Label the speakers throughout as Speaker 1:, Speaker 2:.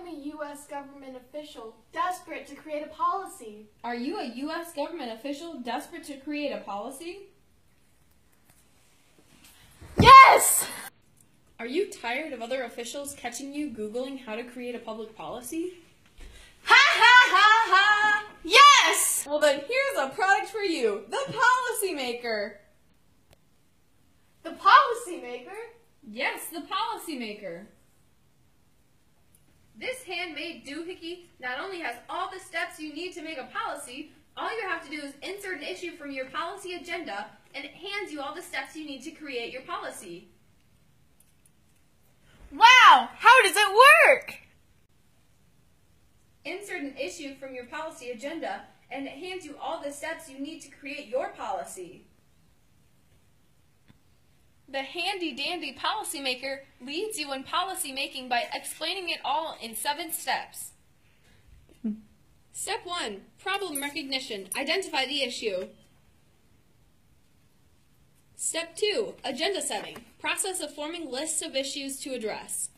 Speaker 1: I'm a U.S. government official desperate to create a policy.
Speaker 2: Are you a U.S. government official desperate to create a policy?
Speaker 1: Yes!
Speaker 2: Are you tired of other officials catching you Googling how to create a public policy?
Speaker 1: Ha ha ha ha! Yes!
Speaker 2: Well then here's a product for you, the Policymaker.
Speaker 1: The policymaker?
Speaker 2: Yes, the Policymaker. This handmade doohickey not only has all the steps you need to make a policy, all you have to do is insert an issue from your policy agenda, and it hands you all the steps you need to create your policy.
Speaker 1: Wow! How does it work?
Speaker 2: Insert an issue from your policy agenda, and it hands you all the steps you need to create your policy. The handy-dandy Policymaker leads you in policy making by explaining it all in 7 steps. Step 1. Problem recognition. Identify the issue. Step 2. Agenda setting. Process of forming lists of issues to address.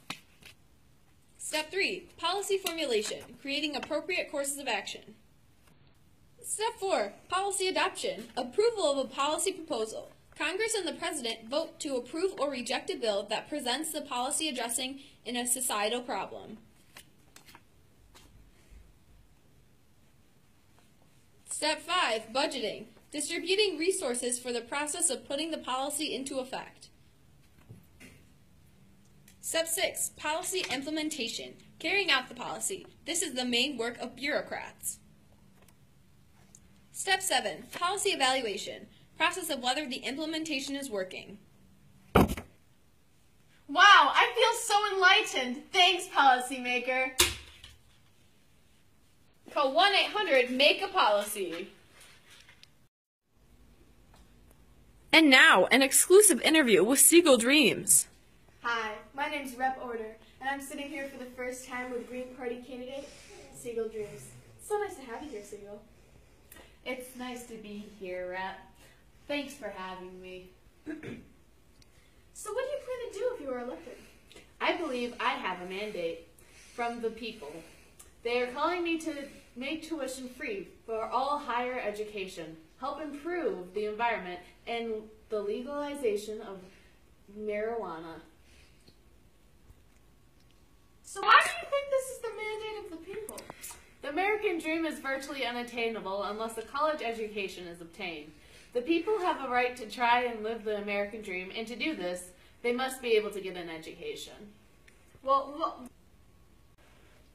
Speaker 2: Step 3. Policy formulation. Creating appropriate courses of action. Step 4. Policy adoption. Approval of a policy proposal. Congress and the President vote to approve or reject a bill that presents the policy addressing in a societal problem. Step 5. Budgeting. Distributing resources for the process of putting the policy into effect. Step 6. Policy implementation. Carrying out the policy. This is the main work of bureaucrats. Step 7. Policy evaluation. Process of whether the implementation is working.
Speaker 1: Wow, I feel so enlightened. Thanks, Policymaker.
Speaker 2: Call 1-800-MAKE-A-POLICY. And now, an exclusive interview with Seagull Dreams.
Speaker 1: Hi, my name's Rep Order, and I'm sitting here for the first time with Green Party candidate, Seagull Dreams. So nice to have you here, Seagull.
Speaker 3: It's nice to be here, Rep. Thanks for having me.
Speaker 1: So what do you plan to do if you are elected?
Speaker 3: I believe I have a mandate from the people. They are calling me to make tuition free for all higher education, help improve the environment, and the legalization of marijuana.
Speaker 1: So why do you think this is the mandate of the people?
Speaker 3: The American dream is virtually unattainable unless a college education is obtained. The people have a right to try and live the American dream, and to do this, they must be able to get an education.
Speaker 1: Well,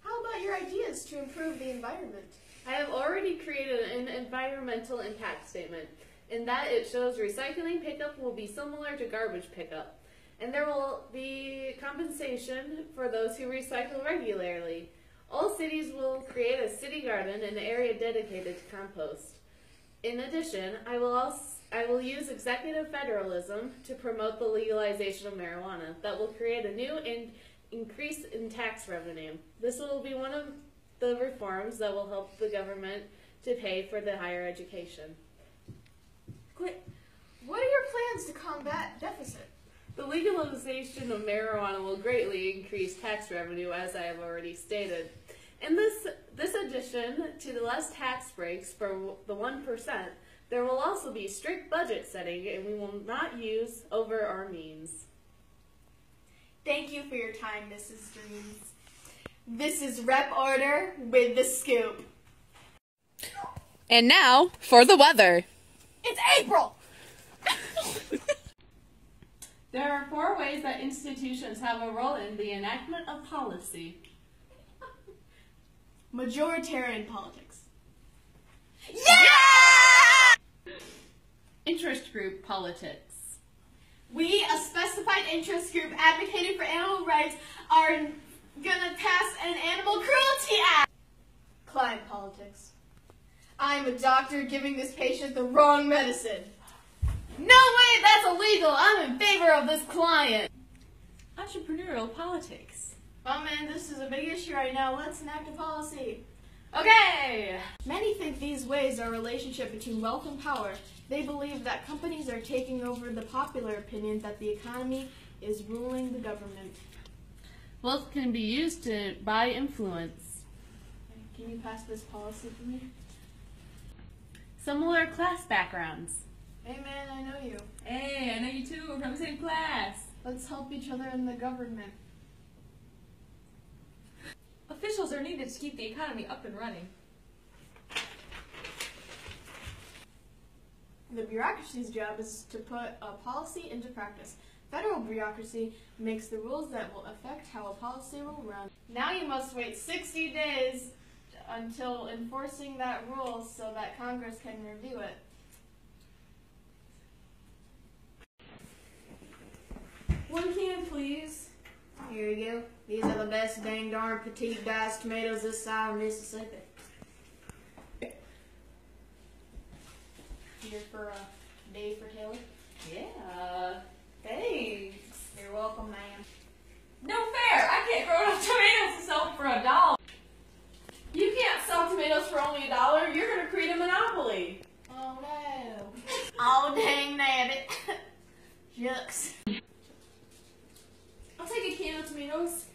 Speaker 1: how about your ideas to improve the environment?
Speaker 3: I have already created an environmental impact statement. In that, it shows recycling pickup will be similar to garbage pickup, and there will be compensation for those who recycle regularly. All cities will create a city garden in an area dedicated to compost. In addition, I will use executive federalism to promote the legalization of marijuana that will create a new increase in tax revenue. This will be one of the reforms that will help the government to pay for the higher education.
Speaker 1: Great. What are your plans to combat deficit?
Speaker 3: The legalization of marijuana will greatly increase tax revenue, as I have already stated. In this addition to the less tax breaks for the 1%, there will also be strict budget setting, and we will not use over our means.
Speaker 1: Thank you for your time, Mrs. Dreams. This is Rep Order with the scoop.
Speaker 2: And now, for the weather.
Speaker 1: It's April!
Speaker 3: There are 4 ways that institutions have a role in the enactment of policy.
Speaker 1: Majoritarian politics.
Speaker 3: Yeah! Interest group politics.
Speaker 1: We, a specified interest group advocating for animal rights, are gonna pass an Animal Cruelty Act. Client politics. I'm a doctor giving this patient the wrong medicine.
Speaker 3: No way, that's illegal. I'm in favor of this client.
Speaker 2: Entrepreneurial politics.
Speaker 1: Oh man, this is a big issue right now. Let's enact a policy.
Speaker 3: Okay.
Speaker 1: Many think these ways are a relationship between wealth and power. They believe that companies are taking over the popular opinion that the economy is ruling the government.
Speaker 3: Wealth can be used to buy influence.
Speaker 1: Can you pass this policy for me?
Speaker 3: Similar class backgrounds.
Speaker 1: Hey man, I know you.
Speaker 2: Hey, I know you too. We're from the same class.
Speaker 1: Let's help each other in the government.
Speaker 2: Officials are needed to keep the economy up and running.
Speaker 1: The bureaucracy's job is to put a policy into practice. Federal bureaucracy makes the rules that will affect how a policy will run. Now you must wait 60 days until enforcing that rule so that Congress can review it.
Speaker 2: One can, please.
Speaker 1: Here you go. These are the best dang darn petite diced tomatoes this side of Mississippi. Here for a day for Taylor.
Speaker 2: Yeah. Thanks.
Speaker 1: You're welcome, ma'am.
Speaker 2: No fair! I can't grow enough tomatoes to sell them for $1. You can't sell tomatoes for only $1. You're gonna create a monopoly.
Speaker 1: Oh no. Oh dang nabbit. Shucks.
Speaker 2: I'll take a can of tomatoes.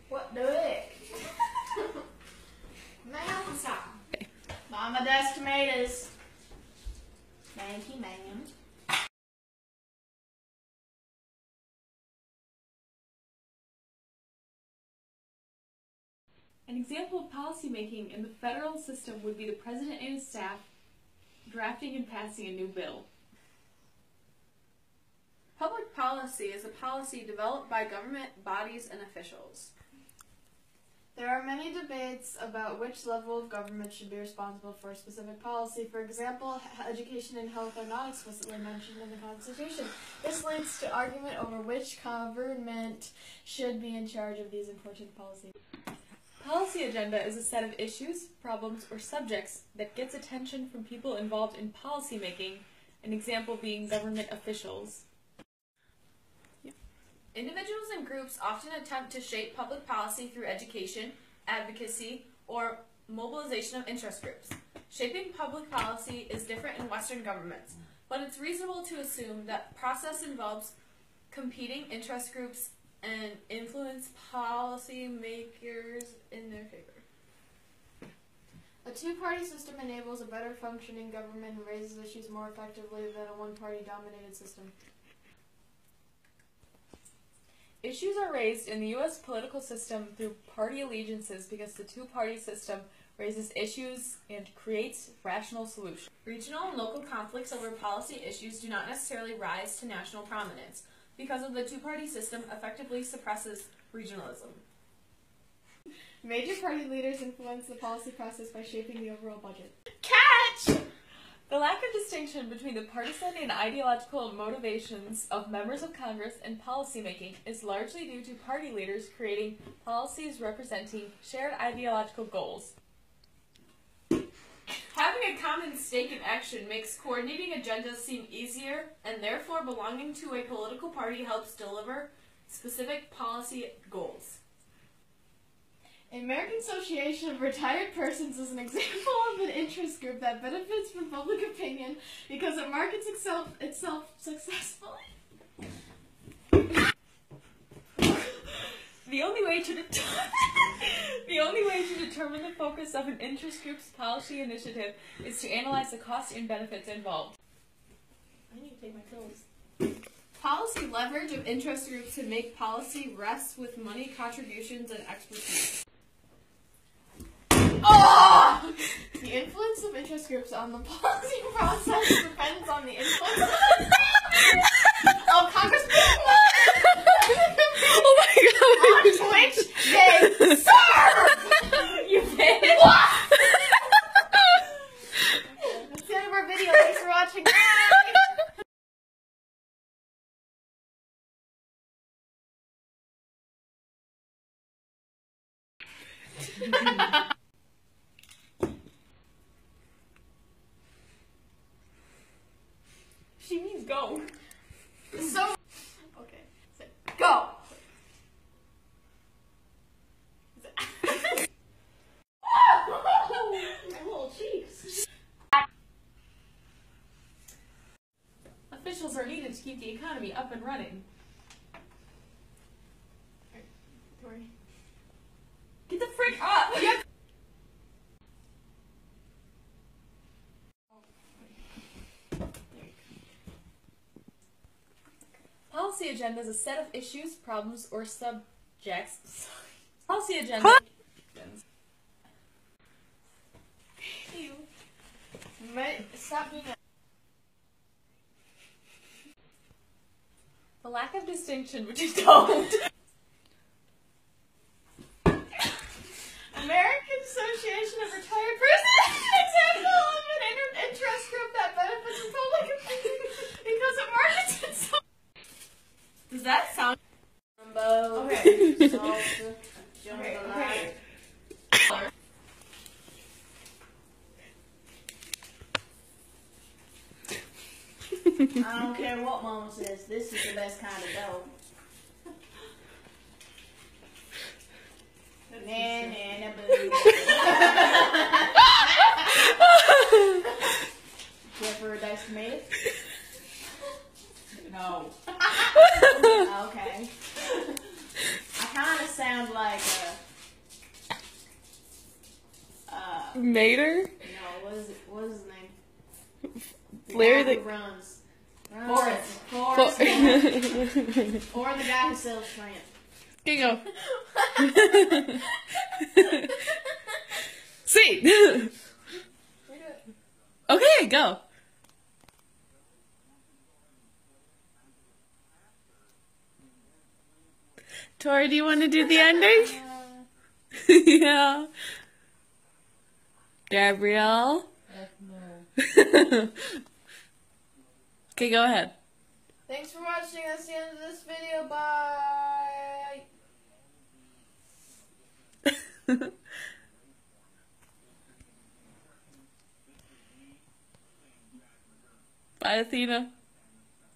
Speaker 1: What the heck? Ma'am, stop. Mama does tomatoes. Thank you, ma'am.
Speaker 2: An example of policymaking in the federal system would be the president and his staff drafting and passing a new bill. Public policy is a policy developed by government bodies and officials.
Speaker 1: There are many debates about which level of government should be responsible for a specific policy. For example, education and health are not explicitly mentioned in the Constitution. This leads to argument over which government should be in charge of these important policies. Policy agenda is a set of issues, problems, or subjects that gets attention from people involved in policymaking, an example being government officials.
Speaker 2: Individuals and groups often attempt to shape public policy through education, advocacy, or mobilization of interest groups. Shaping public policy is different in Western governments, but it's reasonable to assume that process involves competing interest groups and influence policy makers in their favor. A two-party system enables a better functioning government and raises issues more effectively than a one-party dominated system. Issues are raised in the U.S. political system through party allegiances because the two-party system raises issues and creates rational solutions. Regional and local conflicts over policy issues do not necessarily rise to national prominence because of the two-party system effectively suppresses regionalism. Major party leaders influence the policy process by shaping the overall budget. Catch! The lack of distinction between the partisan and ideological motivations of members of Congress in policymaking is largely due to party leaders creating policies representing shared ideological goals. Having a common stake in action makes coordinating agendas seem easier, and therefore belonging to a political party helps deliver specific policy goals. The American Association of Retired Persons is an example of an interest group that benefits from public opinion because it markets itself successfully. The only way to determine the focus of an interest group's policy initiative is to analyze the costs and benefits involved. I need to take my pills. Policy leverage of interest groups to make policy rests with money contributions and expertise. Oh! The influence of interest groups on the policy process depends on the influence of Congress.
Speaker 3: Oh my god!
Speaker 1: On which they serve! You bitch! That's the end of our video. Thanks for watching. She means go. So, okay. So, go! My little cheeks. Officials are needed to keep the economy up and running.
Speaker 2: agenda is a set of issues, problems, or subjects. Policy agenda.
Speaker 1: Stop doing that.
Speaker 2: The lack of distinction between don't.
Speaker 1: American Association of Retired Persons, example of an interest group that benefits the public because it markets itself.
Speaker 2: Does that sound?
Speaker 1: Okay. I don't care what Mama says, this is the best kind of dough. Care for a diced tomato? No. Okay. I kind of sound like
Speaker 2: Mater?
Speaker 1: no, what is his name?
Speaker 2: Larry
Speaker 1: guy who runs. Forrest. Or the guy who sells shrimp.
Speaker 2: Here you go. See. Okay, go. Tori, do you want to do the ending? Yeah. Gabrielle?
Speaker 1: No.
Speaker 2: Okay, go ahead.
Speaker 1: Thanks for watching. That's the end of this video. Bye.
Speaker 2: Bye, Athena.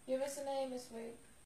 Speaker 1: Give us a name this week.